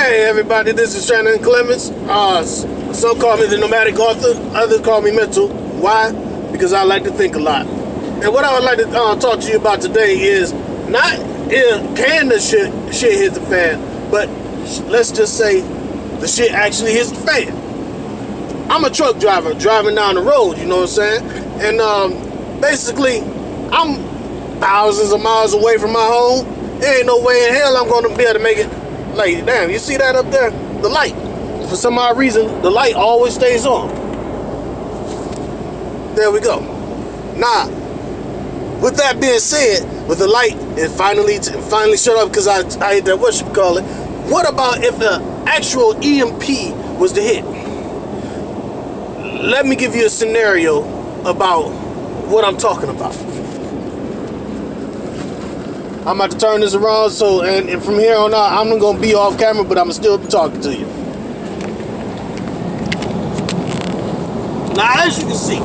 Hey everybody, this is Shannon Clemens. Some call me the nomadic author, others call me mental. Why? Because I like to think a lot. And what I would like to talk to you about today is not can the shit hit the fan, but let's just say the shit actually hits the fan. I'm a truck driver driving down the road, you know what I'm saying? And basically, I'm thousands of miles away from my home. There ain't no way in hell I'm gonna be able to make it. Like, damn, you see that up there? The light. For some odd reason, the light always stays on. There we go. Now, with that being said, with the light, it finally shut up because I hit that whatchamacallit. What about if the actual EMP was to hit? Let me give you a scenario about what I'm talking about. I'm about to turn this around, so and from here on out, I'm not gonna be off camera, but I'm still talking to you. Now, as you can see,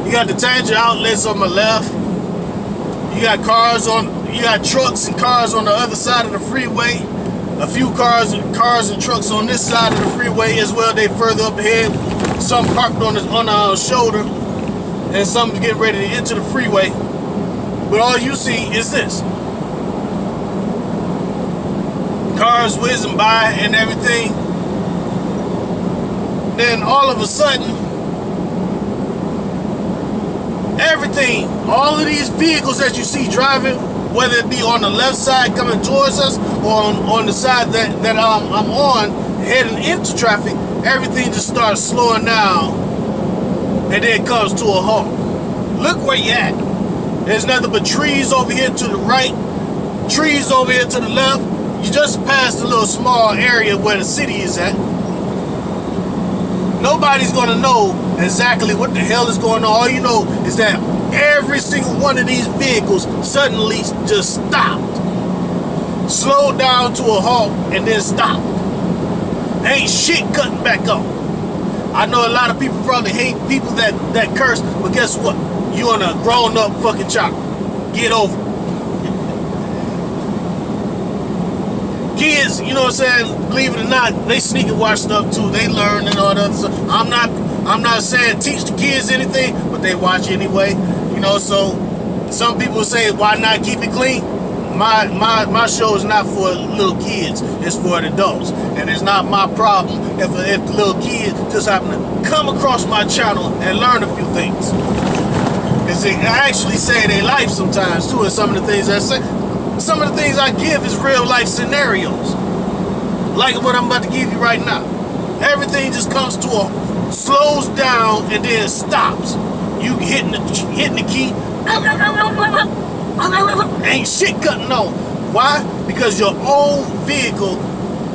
you got the tangent outlets on my left. You got trucks and cars on the other side of the freeway. A few cars and trucks on this side of the freeway as well. They further up ahead. Some parked on the shoulder, and some getting ready to enter the freeway. But all you see is this. Cars whizzing by and everything. Then all of a sudden, everything, all of these vehicles that you see driving, whether it be on the left side coming towards us or on the side that I'm on heading into traffic, everything just starts slowing down and then comes to a halt. Look where you at. There's nothing but trees over here to the right, trees over here to the left. You just passed a little small area where the city is at. Nobody's gonna know exactly what the hell is going on. All you know is that every single one of these vehicles suddenly just stopped. Slowed down to a halt and then stopped. Ain't shit cutting back on. I know a lot of people probably hate people that curse, but guess what? You on a grown-up fucking chopper. Get over it. Kids, you know what I'm saying? Believe it or not, they sneak and watch stuff too. They learn and all that other stuff. I'm not saying teach the kids anything, but they watch anyway. You know, so some people say, why not keep it clean? My show is not for little kids. It's for the adults. And it's not my problem if the little kids just happen to come across my channel and learn a few things. Because they actually save their life sometimes too. And some of the things I say, some of the things I give is real life scenarios, like what I'm about to give you right now. Everything just comes to a slows down and then stops. You hitting the key, ain't shit cutting on. Why? Because your own vehicle,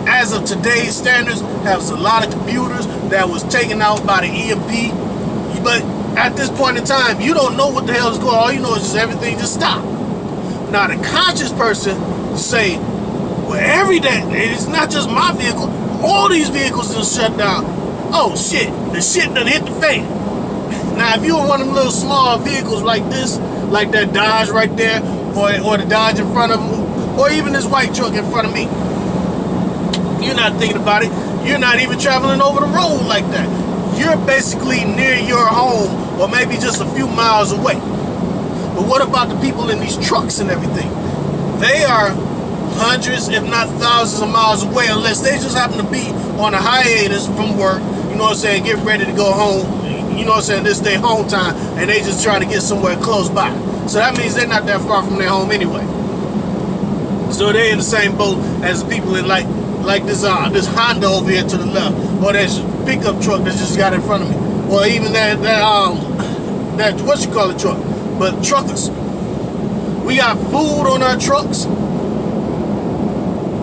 as of today's standards, has a lot of computers that was taken out by the EMP. But at this point in time, you don't know what the hell is going on. All you know is just everything just stopped. Now, the conscious person say, well, every day, it's not just my vehicle, all these vehicles just shut down. Oh, shit, the shit done hit the fan. Now, if you're one of them little small vehicles like this, like that Dodge right there, or the Dodge in front of them, or even this white truck in front of me, you're not thinking about it. You're not even traveling over the road like that. You're basically near your home or maybe just a few miles away. But what about the people in these trucks and everything? They are hundreds, if not thousands of miles away, unless they just happen to be on a hiatus from work, you know what I'm saying, get ready to go home, you know what I'm saying, this day home time, and they just trying to get somewhere close by. So that means they're not that far from their home anyway. So they're in the same boat as the people in like this Honda over here to the left, or that pickup truck that just got in front of me, or even that what you call a truck, but truckers. We got food on our trucks.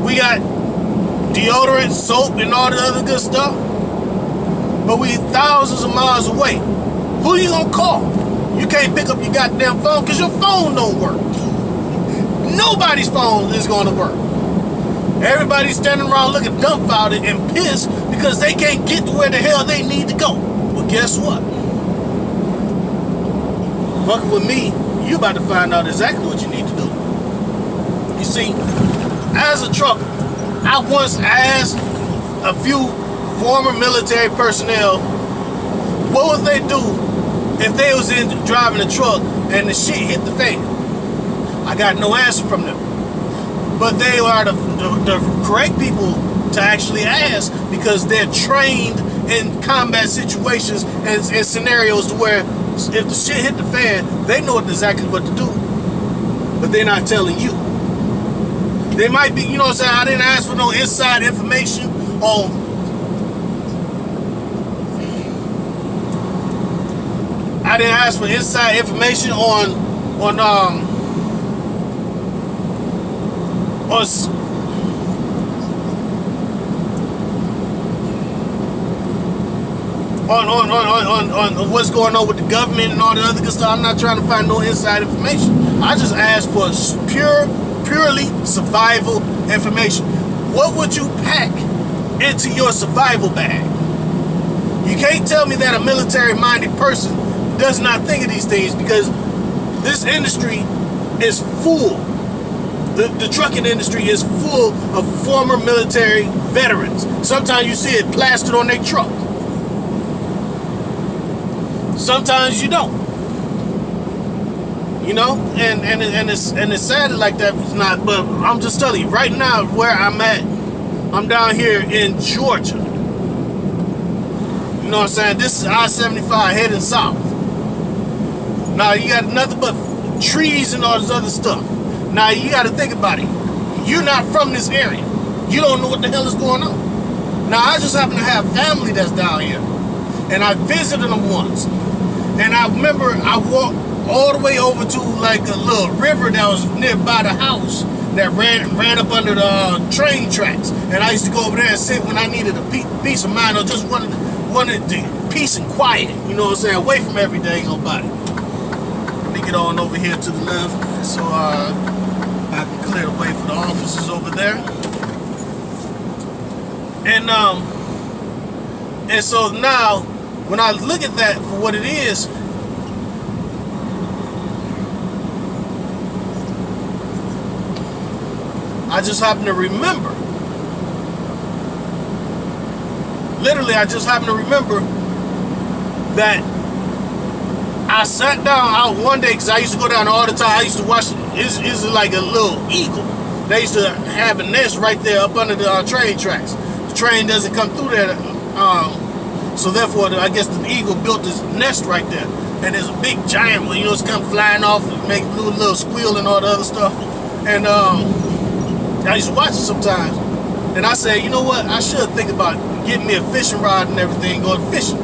We got deodorant, soap, and all the other good stuff. But we thousands of miles away. Who you gonna call? You can't pick up your goddamn phone because your phone don't work. Nobody's phone is gonna work. Everybody's standing around looking dumbfounded and pissed because they can't get to where the hell they need to go. Well, guess what? Fucking with me, you about to find out exactly what you need to do. You see, as a trucker, I once asked a few former military personnel what would they do if they was in driving a truck and the shit hit the fan. I got no answer from them. But they are the correct people to actually ask, because they're trained in combat situations and scenarios to where if the shit hit the fan, they know exactly what to do. But they're not telling you. They might be, you know what I'm saying? I didn't ask for no inside information on on what's going on with the government and all the other good stuff. I'm not trying to find no inside information. I just asked for purely survival information. What would you pack into your survival bag? You can't tell me that a military-minded person does not think of these things, because this industry is full. The trucking industry is full of former military veterans. Sometimes you see it plastered on their truck. Sometimes you don't. You know, and it's sad like that. It's not, but I'm just telling you right now where I'm at. I'm down here in Georgia. You know what I'm saying? This is I-75 heading south. Now you got nothing but trees and all this other stuff. Now you got to think about it. You're not from this area. You don't know what the hell is going on. Now I just happen to have family that's down here, and I visited them once. And I remember I walked all the way over to like a little river that was nearby the house that ran up under the train tracks. And I used to go over there and sit when I needed a peace of mind, or just wanted the peace and quiet. You know what I'm saying? Away from every dang nobody. Let me get on over here to the left so I can clear the way for the officers over there. And so now, when I look at that for what it is, I just happen to remember. Literally, I just happen to remember that I sat down out one day, because I used to go down all the time. I used to watch, it's like a little eagle. They used to have a nest right there up under the train tracks. The train doesn't come through there. So therefore, I guess the eagle built this nest right there. And there's a big giant one, you know, it's come flying off and make a little squeal and all the other stuff. And I used to watch it sometimes. And I said, you know what, I should think about getting me a fishing rod and everything, going fishing.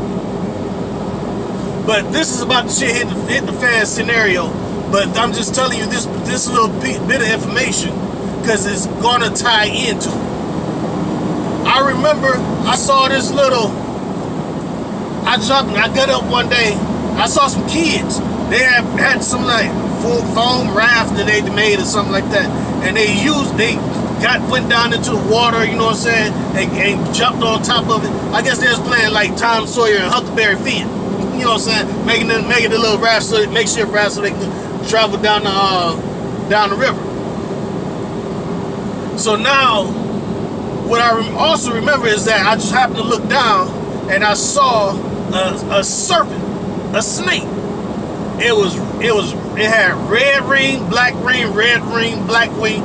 But this is about the shit hit the fan scenario. But I'm just telling you this little bit of information, because it's going to tie into it. I remember I saw this little, I got up one day, I saw some kids. They had some like full foam raft that they made or something like that. And went down into the water, you know what I'm saying, and jumped on top of it. I guess they was playing like Tom Sawyer and Huckleberry Finn. You know what I'm saying? Making a little raft, makeshift raft, so they can travel down the river. So now, what I also remember is that I just happened to look down and I saw a serpent, a snake. It had red ring, black ring, red ring, black wing,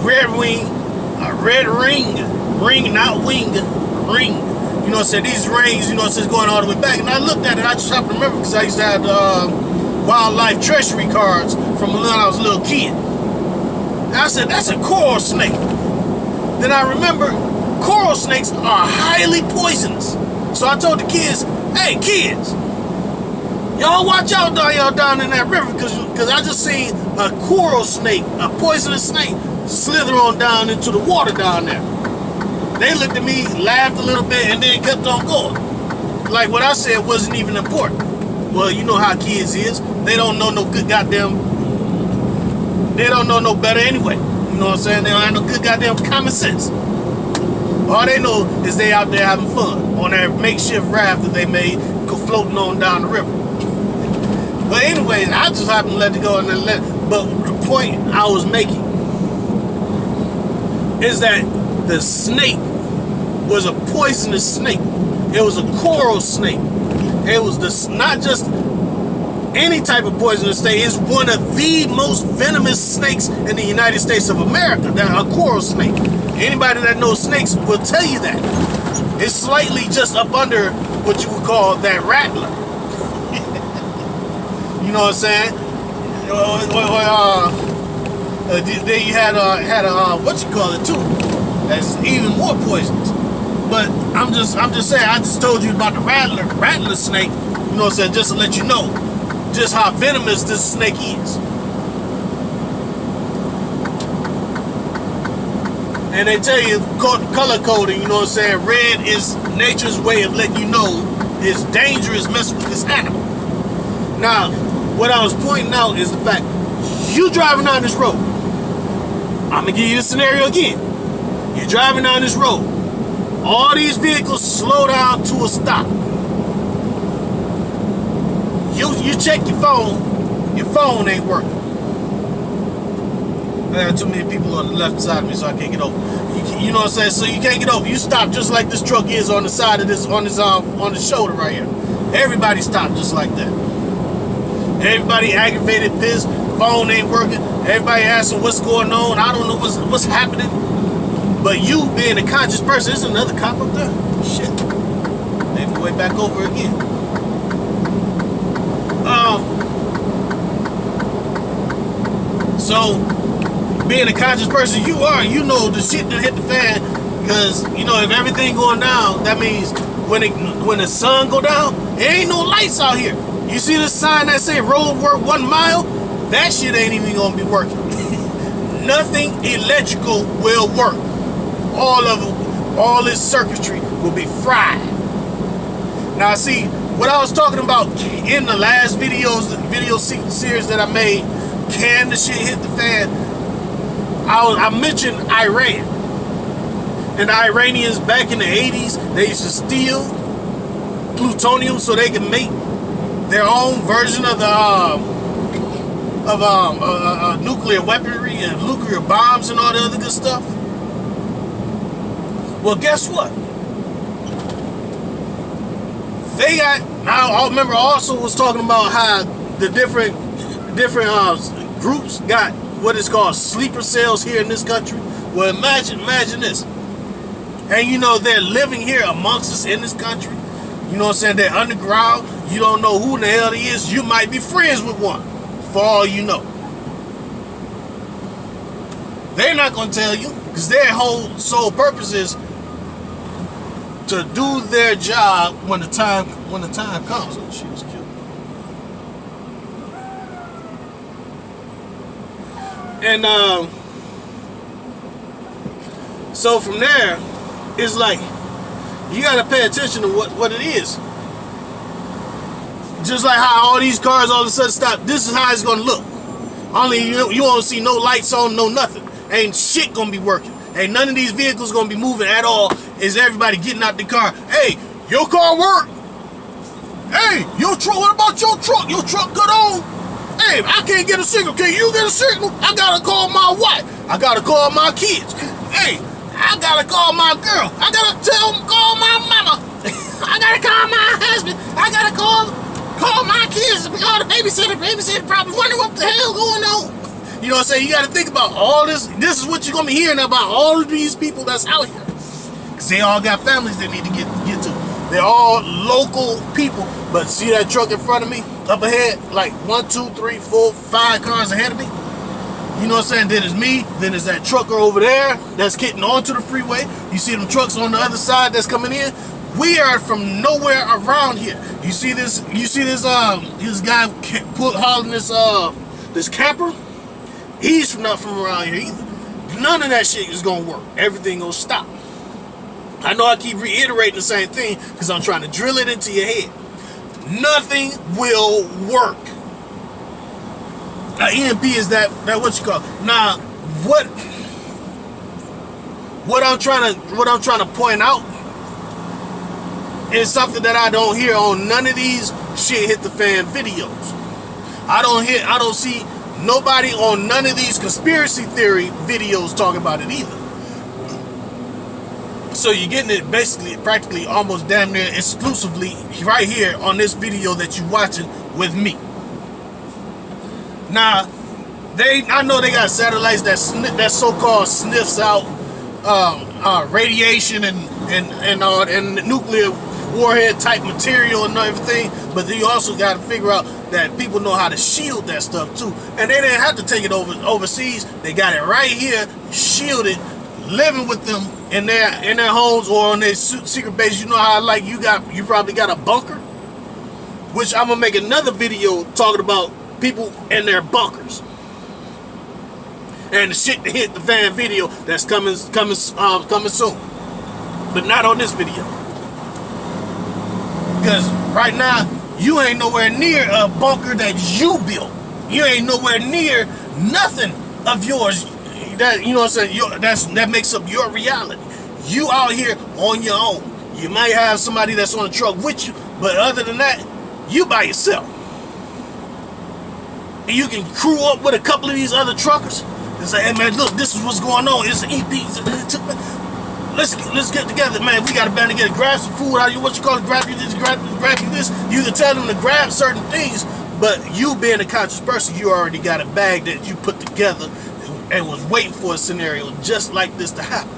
red wing, red ring, not wing, ring. You know what I'm saying? These rings, you know what I'm saying, going all the way back. And I looked at it, I just happened to remember, because I used to have wildlife treasury cards from when I was a little kid. And I said, that's a coral snake. Then I remember, coral snakes are highly poisonous. So I told the kids, hey kids, y'all watch out down in that river, because I just seen a coral snake, a poisonous snake, slither on down into the water down there. They looked at me, laughed a little bit, and then kept on going. Like what I said wasn't even important. Well, you know how kids is. They don't know no good goddamn, they don't know no better anyway. You know what I'm saying? They don't have no good goddamn common sense. All they know is they out there having fun on their makeshift raft that they made, floating on down the river. But anyways, I just happened to let it go and then but the point I was making is that the snake was a poisonous snake. It was a coral snake. It was not just any type of poisonous snake. It's one of the most venomous snakes in the United States of America. A coral snake. Anybody that knows snakes will tell you that. It's slightly just up under what you would call that rattler. You know what I'm saying? Then you had what you call it too. That's even more poisonous. But I'm just saying. I just told you about the rattler snake. You know what I'm saying? Just to let you know just how venomous this snake is. And they tell you color coding. You know what I'm saying? Red is nature's way of letting you know it's dangerous messing with this animal. Now, what I was pointing out is the fact you driving down this road. I'm gonna give you the scenario again. You're driving down this road. All these vehicles slow down to a stop. You check your phone ain't working. I got too many people on the left side of me, so I can't get over. You know what I'm saying? So you can't get over. You stop just like this truck is on the side of this, on the shoulder right here. Everybody stopped just like that. Everybody aggravated, pissed. Phone ain't working. Everybody asking what's going on. I don't know what's happening. But you being a conscious person, there's another cop up there. Shit. Maybe way back over again. So being a conscious person, you know the shit that hit the fan, because you know if everything going down, that means when the sun go down, there ain't no lights out here. You see this sign that say road work 1 mile? That shit ain't even gonna be working. Nothing electrical will work. All this circuitry will be fried. Now see, what I was talking about in the last video series that I made, can the shit hit the fan? I mentioned Iran. And the Iranians back in the 80s, they used to steal plutonium so they could make their own version of the nuclear weaponry and nuclear bombs and all the other good stuff. Well, guess what? They got. I remember also was talking about how the different groups got what is called sleeper cells here in this country. Well, imagine this. And you know they're living here amongst us in this country. You know what I'm saying? They're underground. You don't know who in the hell he is. You might be friends with one, for all you know. They're not gonna tell you, because their whole sole purpose is to do their job when the time comes. Oh, she was cute. And so from there, it's like you gotta pay attention to what it is. Just like how all these cars all of a sudden stop. This is how it's gonna look. Only you won't see no lights on, no nothing. Ain't shit gonna be working. Ain't none of these vehicles gonna be moving at all. Is everybody getting out the car? Hey, your car work. Hey, your truck. What about your truck? Your truck good on? Hey, I can't get a signal. Can you get a signal? I gotta call my wife. I gotta call my kids. Hey, I gotta call my girl. I gotta call my mama. I gotta call my husband. I gotta call my kids. Call the babysitter. Babysitter probably wondering what the hell going on. You know what I'm saying? You got to think about all this. This is what you're going to be hearing about all of these people that's out here. Because they all got families they need to get to. They're all local people. But see that truck in front of me? Up ahead? Like 1, 2, 3, 4, 5 cars ahead of me? You know what I'm saying? Then it's me. Then there's that trucker over there that's getting onto the freeway. You see them trucks on the other side that's coming in? We are from nowhere around here. You see this guy hauling this camper? He's not from around here either. None of that shit is gonna work. Everything gonna stop. I know I keep reiterating the same thing because I'm trying to drill it into your head. Nothing will work. Now, EMP is that what you call it. Now, what I'm trying to point out is something that I don't hear on none of these shit hit the fan videos. I don't see nobody on none of these conspiracy theory videos talking about it either. So you're getting it basically, practically, almost damn near exclusively right here on this video that you're watching with me. Now, I know they got satellites that so-called sniffs out radiation and nuclear warhead type material and everything, but you also got to figure out that people know how to shield that stuff too, and they didn't have to take it overseas. They got it right here, shielded, living with them in their homes or on their secret base. You know how you probably got a bunker, which I'm gonna make another video talking about people in their bunkers and the shit that hit the fan video that's coming soon, but not on this video, because right now you ain't nowhere near a bunker that you built. You ain't nowhere near nothing of yours that, you know what I'm saying, that makes up your reality. You out here on your own. You might have somebody that's on the truck with you, but other than that, you by yourself. And you can crew up with a couple of these other truckers and say, hey man, look, this is what's going on. It's an EP. Let's get together, man. We got to band together, grab some food out of you. What you call it? Grab you this, grab you this. You can tell them to grab certain things, but you being a conscious person, you already got a bag that you put together and was waiting for a scenario just like this to happen.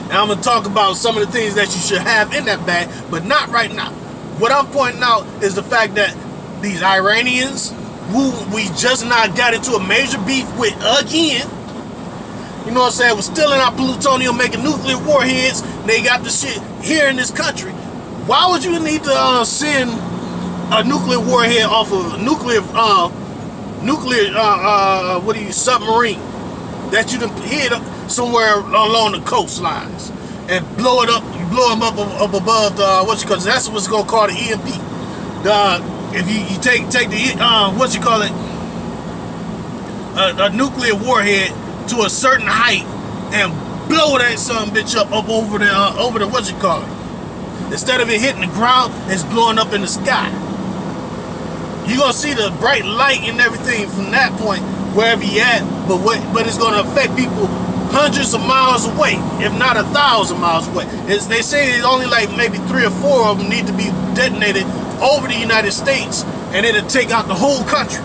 And I'm going to talk about some of the things that you should have in that bag, but not right now. What I'm pointing out is the fact that these Iranians, who we just not got into a major beef with again, you know what I'm saying, we're still in our plutonium making nuclear warheads. They got the shit here in this country. Why would you need to send a nuclear warhead off of a submarine that you done hit somewhere along the coastlines and blow it up, blow them up above the, that's what's gonna call the EMP. If you take the a nuclear warhead to a certain height and blow that son bitch up over the instead of it hitting the ground, it's blowing up in the sky. You're gonna see the bright light and everything from that point wherever you at, but it's gonna affect people hundreds of miles away, if not 1,000 miles away. They say it's only like maybe 3 or 4 of them need to be detonated over the United States, and it'll take out the whole country.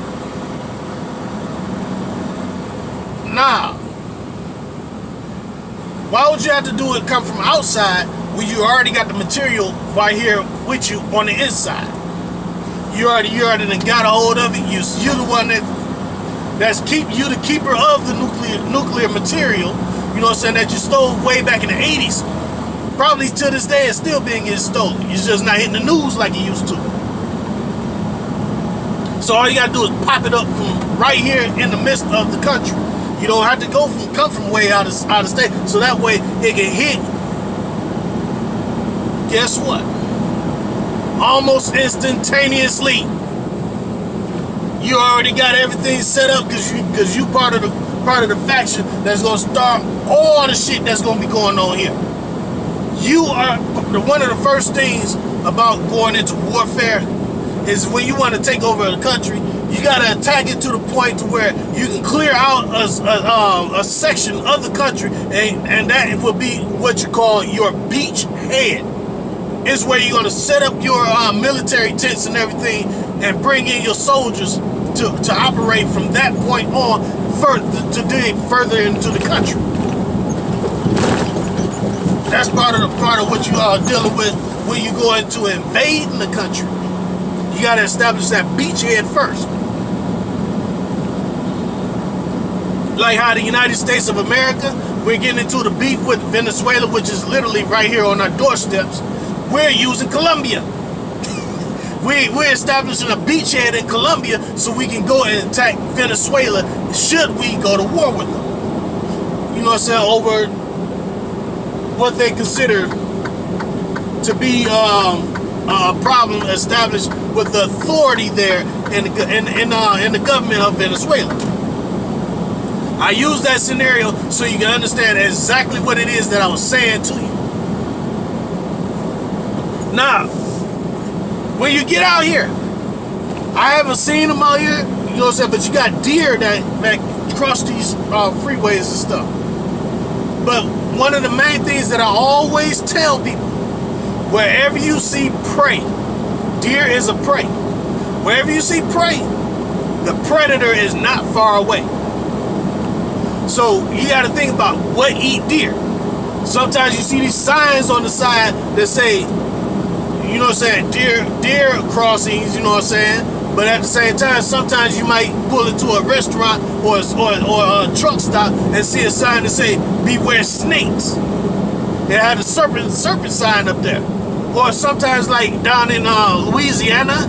Now, why would you have to do it come from outside when you already got the material right here with you on the inside? You already done got a hold of it. You're the one that's the keeper of the nuclear material. You know what I'm saying, that you stole way back in the 80s. Probably to this day it's still being getting stolen. It's just not hitting the news like it used to. So all you gotta do is pop it up from right here in the midst of the country. You don't have to come from way out of state, so that way it can hit. Guess what? Almost instantaneously. You already got everything set up because you part of the faction that's gonna start all the shit that's gonna be going on here. You are one of the first things about going into warfare is when you want to take over a country, you gotta attack it to the point to where you can clear out a section of the country, and that will be what you call your beachhead. It's where you're gonna set up your military tents and everything, and bring in your soldiers to operate from that point on further into the country. That's part of what you are dealing with when you go into invading the country. You got to establish that beachhead first. Like how the United States of America, we're getting into the beef with Venezuela, which is literally right here on our doorsteps. We're using Colombia. We're establishing a beachhead in Colombia so we can go and attack Venezuela should we go to war with them. You know what I'm saying? Over what they consider to be a problem established with the authority there in the government of Venezuela. I use that scenario so you can understand exactly what it is that I was saying to you. Now, when you get out here, I haven't seen them out here, you know what I'm saying, but you got deer that cross these freeways and stuff. But one of the main things that I always tell people, wherever you see prey, deer is a prey. Wherever you see prey, the predator is not far away. So you got to think about what eat deer. Sometimes you see these signs on the side that say, you know what I'm saying, deer crossings, you know what I'm saying? But at the same time, sometimes you might pull into a restaurant or a truck stop and see a sign that say, beware snakes. It had a serpent sign up there. Or sometimes like down in Louisiana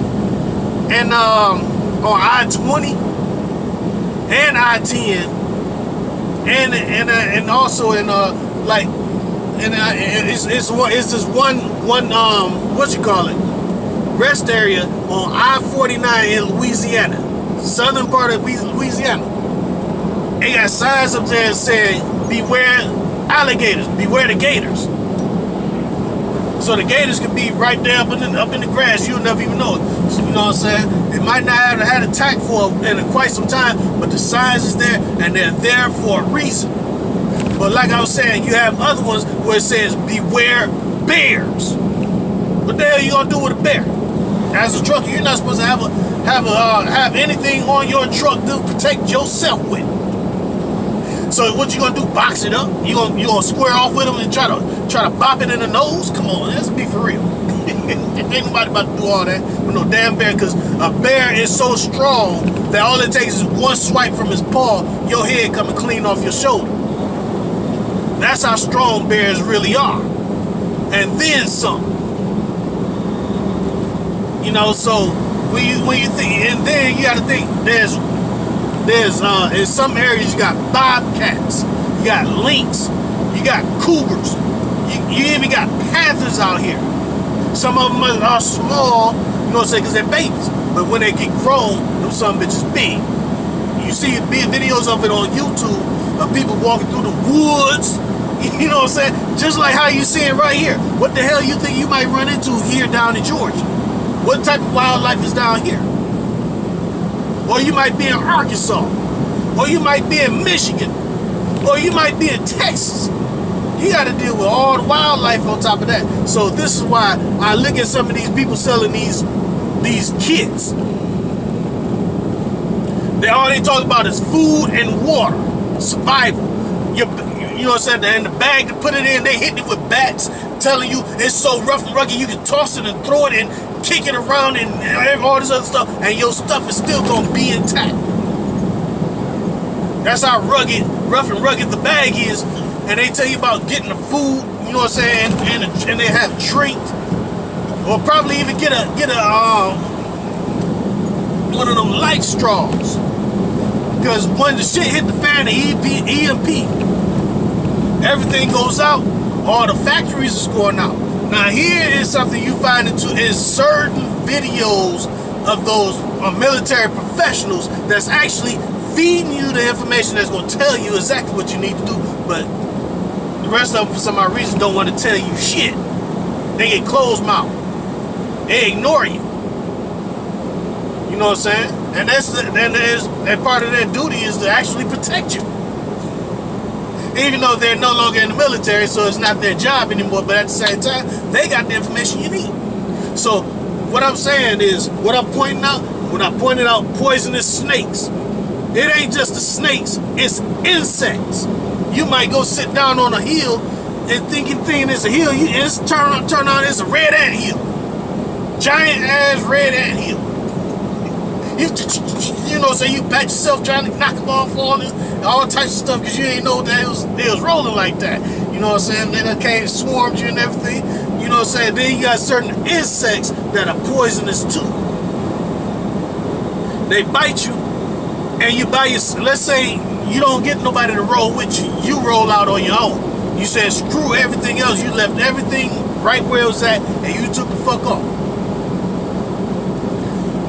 and on I-20 and I-10 and also in like, and it's this one what you call it, rest area on I-49 in Louisiana, southern part of Louisiana. They got signs up there saying, beware alligators, beware the gators. So the gators could be right there up in the grass. You'll never even know it. So, you know what I'm saying? It might not have had attack for in quite some time, but the signs is there, and they're there for a reason. But like I was saying, you have other ones where it says, beware bears. What the hell are you gonna do with a bear? As a trucker, you're not supposed to have anything on your truck to protect yourself with. So what you gonna do? Box it up? You gonna square off with them and try to bop it in the nose? Come on, let's be for real. Ain't nobody about to do all that with no damn bear, because a bear is so strong that all it takes is one swipe from his paw, your head coming clean off your shoulder. That's how strong bears really are, and then some. You know, so when you think, and then you got to think, there's in some areas you got bobcats, you got lynx, you got cougars, you even got panthers out here. Some of them are small, you know what I'm saying, because they're babies. But when they get grown, them some bitches big. You see big videos of it on YouTube of people walking through the woods, you know what I'm saying? Just like how you see it right here. What the hell you think you might run into here down in Georgia? What type of wildlife is down here? Or you might be in Arkansas, or you might be in Michigan, or you might be in Texas. You got to deal with all the wildlife on top of that. So this is why I look at some of these people selling these kits. All they talk about is food and water, survival. You know what I'm saying? And the bag to put it in, they hitting it with bats, telling you it's so rough and rugged you can toss it and throw it and kick it around and all this other stuff, and your stuff is still gonna be intact. That's how rough and rugged the bag is. And they tell you about getting the food, you know what I'm saying, and they have drinks, or probably even get a one of them life straws, because when the shit hit the fan, the EMP, everything goes out. All the factories is going out. Now here is something you find in certain videos of those military professionals that's actually feeding you the information that's going to tell you exactly what you need to do. But the rest of them, for some odd reason, don't want to tell you shit. They get closed mouth. They ignore you. You know what I'm saying? And and part of their duty is to actually protect you. Even though they're no longer in the military, so it's not their job anymore, but at the same time, they got the information you need. So what I'm saying is, when I pointed out poisonous snakes, it ain't just the snakes, it's insects. You might go sit down on a hill and thinking it's a hill, it's turn on, it's a red ant hill. Giant ass red ant hill. You know, so you pat yourself trying to knock them off on it, all types of stuff, because you ain't know that they was rolling like that. You know what I'm saying? Then it came, swarmed you and everything. You know what I'm saying? Then you got certain insects that are poisonous too. They bite you, and you buy your, let's say you don't get nobody to roll with you. You roll out on your own. You said screw everything else. You left everything right where it was at, and you took the fuck off.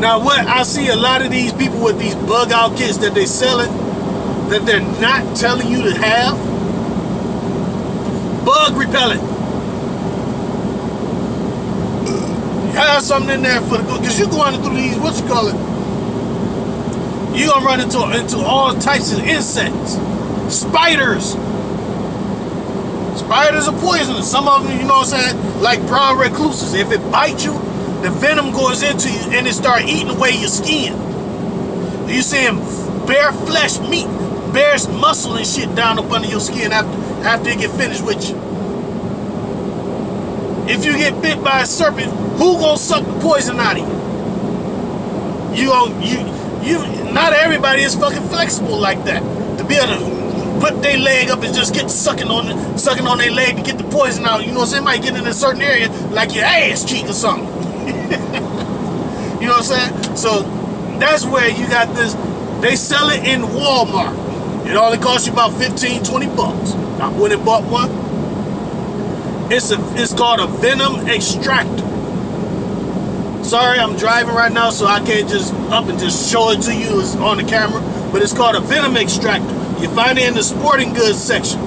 Now what I see a lot of these people with these bug out kits that they selling, that they're not telling you to have, bug repellent. Have something in there for the, because you're going through these, what you call it, you're gonna run into all types of insects, spiders Spiders are poisonous. Some of them, you know what I'm saying, like brown recluses. If it bites you, the venom goes into you and it start eating away your skin. You seeing bare flesh, meat, bear's muscle and shit down up under your skin after it get finished with you. If you get bit by a serpent, who gonna suck the poison out of you? Not everybody is fucking flexible like that to be able to put their leg up and just get sucking on their leg to get the poison out. You know what I'm saying? It might get in a certain area like your ass cheek or something. You know what I'm saying? So that's where you got this. They sell it in Walmart. It only costs you about 15, 20 bucks. I went and bought one. It's called a venom extractor. Sorry, I'm driving right now, so I can't just up and just show it to you on the camera. But it's called a venom extractor. You find it in the sporting goods section.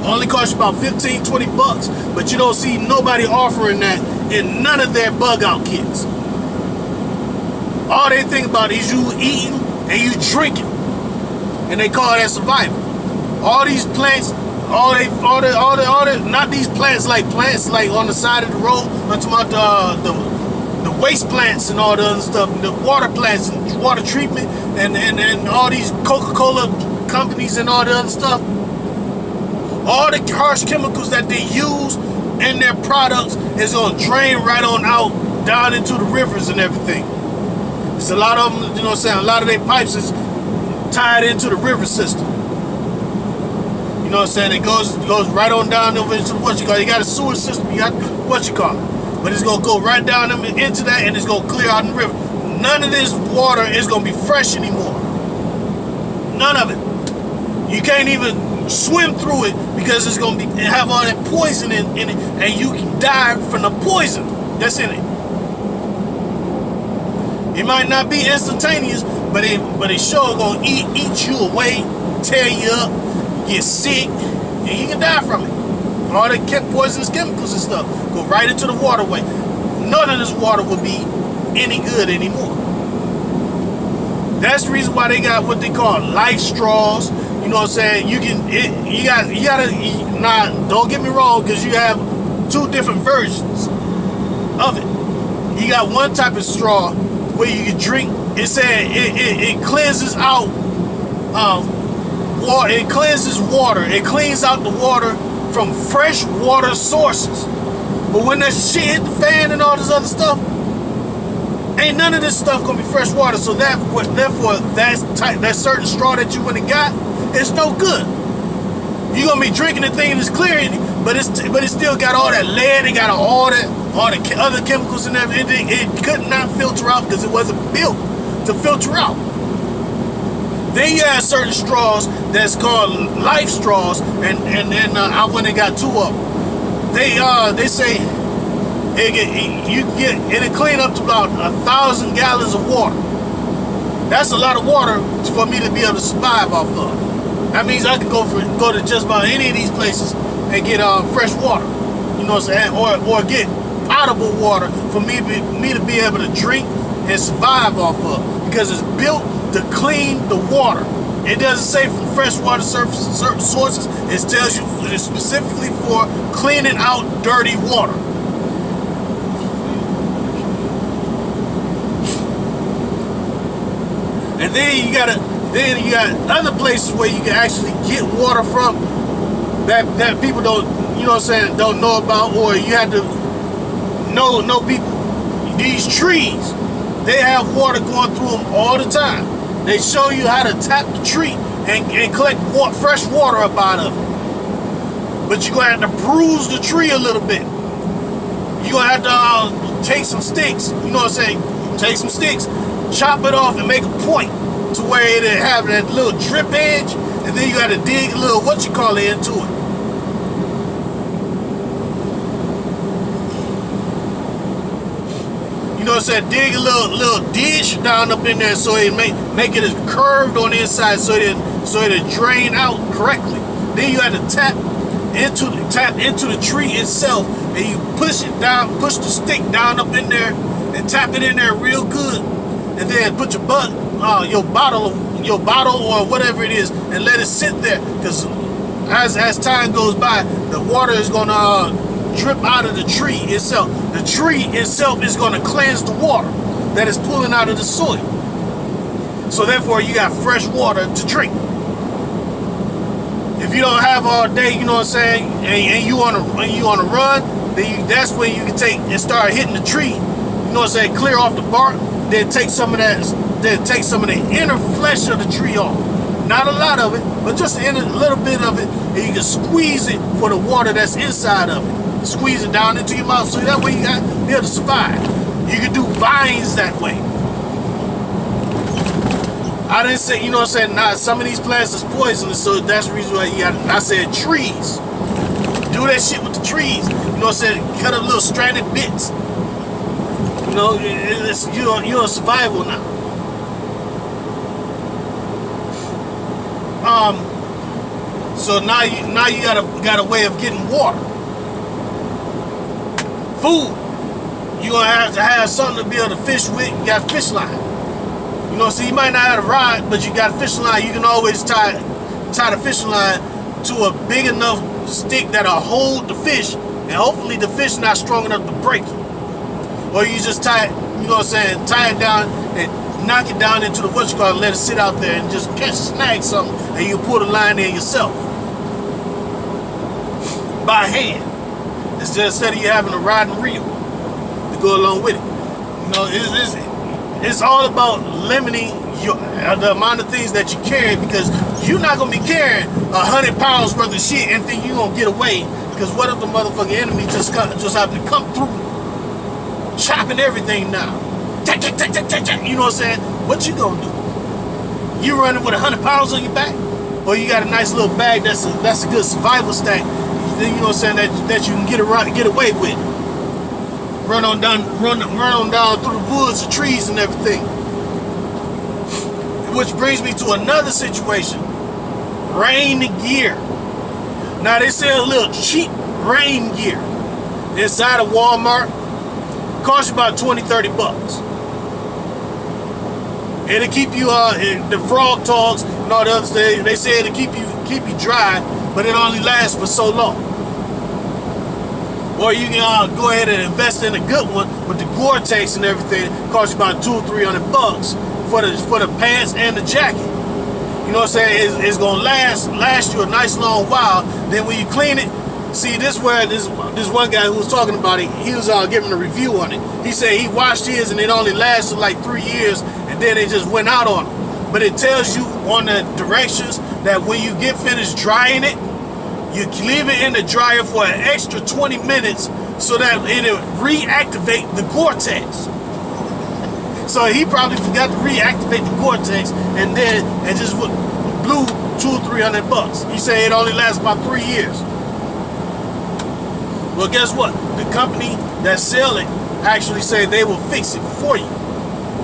Only costs you about 15, 20 bucks. But you don't see nobody offering that in none of their bug out kits. All they think about is you eating and you drinking. And they call that survival. All these plants, not these plants like on the side of the road. I'm talking about the waste plants and all the other stuff, the water plants and water treatment and all these Coca-Cola companies and all the other stuff. All the harsh chemicals that they use in their products is gonna drain right on out down into the rivers and everything. It's a lot of them, you know what I'm saying, a lot of their pipes is tied into the river system. You know what I'm saying? It goes right on down over into you got a sewer system, you got but it's gonna go right down into that and it's gonna clear out in the river. None of this water is gonna be fresh anymore. None of it. You can't even swim through it because it's gonna have all that poison in it and you can die from the poison that's in it. It might not be instantaneous, but it sure gonna eat you away, tear you up, get sick, and you can die from it. All the poisonous chemicals and stuff go right into the waterway. None of this water will be any good anymore. That's the reason why they got what they call life straws. You know what I'm saying? You gotta don't get me wrong, because you have two different versions of it. You got one type of straw where you can drink. It said it cleanses out water. It cleanses water. It cleans out the water from fresh water sources. But when that shit hit the fan and all this other stuff, ain't none of this stuff gonna be fresh water. So therefore that certain straw that you went and got, it's no good. You're gonna be drinking the thing and it's clear, but it still got all that lead. It got all the other chemicals and everything. It could not filter out because it wasn't built to filter out. Then you have certain straws that's called life straws, and I went and got two of them. They say it'll clean up to about 1,000 gallons of water. That's a lot of water for me to be able to survive off of. That means I can go to just about any of these places and get fresh water. You know what I'm saying? Or get potable water for me to be able to drink and survive off of, because it's built to clean the water. It doesn't say from freshwater sources. It tells you it's specifically for cleaning out dirty water. And then you got other places where you can actually get water from that people don't, you know what I'm saying, don't know about, or you have to know people. These trees, they have water going through them all the time. They show you how to tap the tree and collect fresh water up out of it. But you're going to have to bruise the tree a little bit. You're going to have to take some sticks, you know what I'm saying? Take some sticks, chop it off and make a point to where it'll have that little drip edge, and then you got to dig a little into it. You know what I'm saying? Dig a little dish down up in there so it make it curved on the inside so it drain out correctly. Then you have to tap into the tree itself, and you push the stick down up in there and tap it in there real good, and then put your bottle or whatever it is and let it sit there. Because as time goes by, the water is gonna drip out of the tree itself. The tree itself is gonna cleanse the water that is pulling out of the soil. So therefore, you got fresh water to drink. If you don't have all day, you know what I'm saying, and you on a run, then that's when you can take and start hitting the tree. You know what I'm saying, clear off the bark, then take some of that, the inner flesh of the tree off. Not a lot of it, but just a little bit of it, and you can squeeze it for the water that's inside of it. Squeeze it down into your mouth, so that way you got be able to survive. You can do vines that way. I didn't say, you know what I'm saying, nah, some of these plants is poisonous, so that's the reason why you got, I said trees. Do that shit with the trees. You know what I'm saying, cut up little stranded bits. You know, you're on survival now. So now you got a way of getting water. Food. You're gonna have to have something to be able to fish with. You got a fish line. You know, so you might not have a rod, but you got a fishing line. You can always tie the fishing line to a big enough stick that'll hold the fish, and hopefully the fish not strong enough to break it. Or you just tie it, you know what I'm saying, tie it down and knock it down into the and let it sit out there and just snag something, and you pull the line in yourself by hand instead of you having a rod and reel to go along with it. You know, it's all about limiting the amount of things that you carry, because you're not gonna be carrying 100 pounds worth of shit and think you're gonna get away. Because what if the motherfucking enemy just happen to come through, chopping everything down? You know what I'm saying? What you gonna do? You running with 100 pounds on your back, or you got a nice little bag that's a good survival stack? Then you know what I'm saying, that you can get away with. Run on down through the woods and trees and everything. Which brings me to another situation. Rain gear. Now they sell a little cheap rain gear inside of Walmart. Cost you about 20-30 bucks. It'll keep you the frog togs and all the other stuff. They say it'll keep you dry, but it only lasts for so long. Or you can go ahead and invest in a good one with the Gore-Tex and everything. Cost you about $200 or $300 for the pants and the jacket. You know what I'm saying? It's gonna last you a nice long while. Then when you clean it, see, this one guy who was talking about it, he was giving a review on it. He said he washed his and it only lasted like 3 years, and then it just went out on him. But it tells you on the directions that when you get finished drying it, you leave it in the dryer for an extra 20 minutes so that it'll reactivate the Gore-Tex. So he probably forgot to reactivate the Gore-Tex and just blew $200 or $300. He said it only lasts about 3 years. Well, guess what? The company that sell it actually say they will fix it for you.